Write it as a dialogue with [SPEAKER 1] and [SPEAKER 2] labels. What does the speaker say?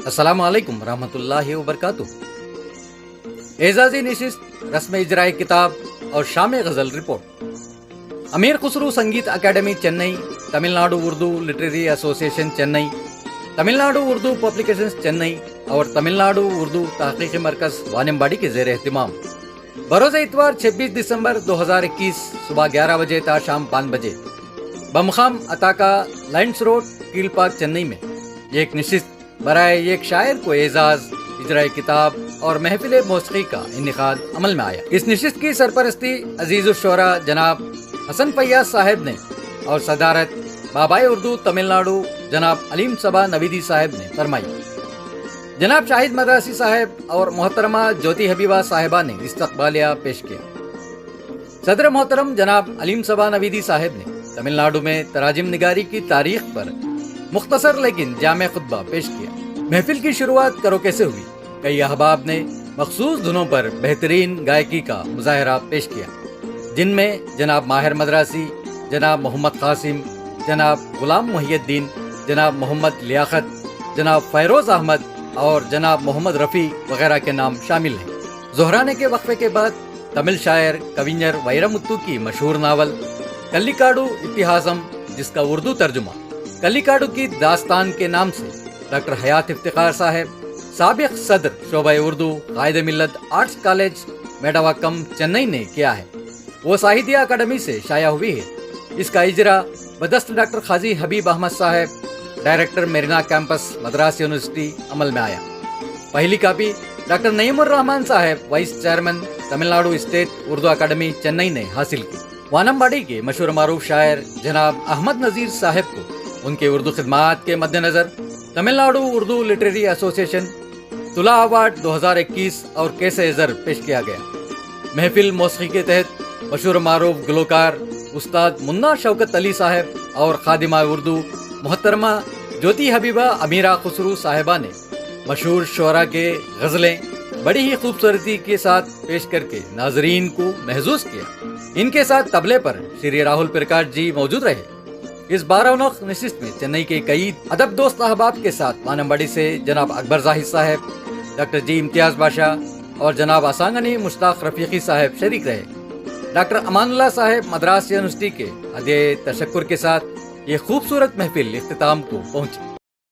[SPEAKER 1] السلام علیکم ورحمۃ اللہ وبرکاتہ۔ اعزازی نشست، رسم اجرائے کتاب اور شام غزل رپورٹ۔ امیر خسرو سنگیت academy Chennai, Tamil Nadu Urdu literary association Chennai, Tamil Nadu Urdu publications Chennai اور تمل ناڈو اردو تحقیقی مرکز وانمباڑی کے زیر اہتمام بروز اتوار 26 دسمبر 2021 صبح 11 بجے تا شام 5 بجے بمقام اتاکا لائنس روڈ، کیل پارک، چنئی میں ایک نشست برائے ایک شاعر کو اعزاز، اجرائے کتاب اور محفل موسیقی کا انعقاد عمل میں آیا۔ اس نشست کی سرپرستی عزیز الشعراء جناب حسن فیاض صاحب نے اور صدارت بابائے اردو تمل ناڈو جناب علیم صبا نویدی صاحب نے فرمائی۔ جناب شاہد مدراسی صاحب اور محترمہ جوتی حبیبہ صاحبہ نے استقبالیہ پیش کیا۔ صدر محترم جناب علیم صبا نویدی صاحب نے تمل ناڈو میں تراجم نگاری کی تاریخ پر مختصر لیکن جامع خطبہ پیش کیا۔ محفل کی شروعات کرو کیسے ہوئی، کئی احباب نے مخصوص دھنوں پر بہترین گائکی کا مظاہرہ پیش کیا، جن میں جناب ماہر مدراسی، جناب محمد قاسم، جناب غلام محی الدین، جناب محمد لیاقت، جناب فیروز احمد اور جناب محمد رفیع وغیرہ کے نام شامل ہیں۔ ظہرانے کے وقفے کے بعد تمل شاعر کونجر ویرمتو کی مشہور ناول کلیکاڈو اتہاسم، جس کا اردو ترجمہ کلیکاڈو کی داستان کے نام سے ڈاکٹر حیات افتخار صاحب، سابق صدر شعبہ اردو قائد ملت آرٹس کالج میڈاواکم چنئی نے کیا ہے، وہ ساہتیہ اکیڈمی سے شائع ہوئی ہے۔ اس کا اجرا بدست ڈاکٹر قاضی حبیب احمد صاحب، ڈائریکٹر میرینا کیمپس مدراس یونیورسٹی عمل میں آیا۔ پہلی کاپی ڈاکٹر نعیم الرحمان صاحب، vice chairman Tamil Nadu state Urdu academy Chennai نے حاصل کی۔ وانمباڑی کے مشہور معروف شاعر جناب احمد نذیر صاحب کو ان کے اردو خدمات کے مد نظر تمل ناڈو اردو لٹریری ایسوسیشن طلع ایوارڈ 2021 اور کیسے زر پیش کیا گیا۔ محفل موسیقی کے تحت مشہور معروف گلوکار استاد منا شوکت علی صاحب اور خادمہ اردو محترمہ جوتی حبیبہ امیرہ خسرو صاحبہ نے مشہور شعراء کے غزلیں بڑی ہی خوبصورتی کے ساتھ پیش کر کے ناظرین کو محظوظ کیا۔ ان کے ساتھ طبلے پر شری راہل پرکاش جی موجود رہے۔ اس بارونق نشست میں چنئی کے کئی ادب دوست احباب کے ساتھ وانمباڑی سے جناب اکبر زاہد صاحب، ڈاکٹر جی امتیاز بادشاہ اور جناب آسانگنی مشتاق رفیقی صاحب شریک رہے۔ ڈاکٹر امان اللہ صاحب مدراس یونیورسٹی کے ہدیہ تشکر کے ساتھ یہ خوبصورت محفل اختتام کو پہنچی۔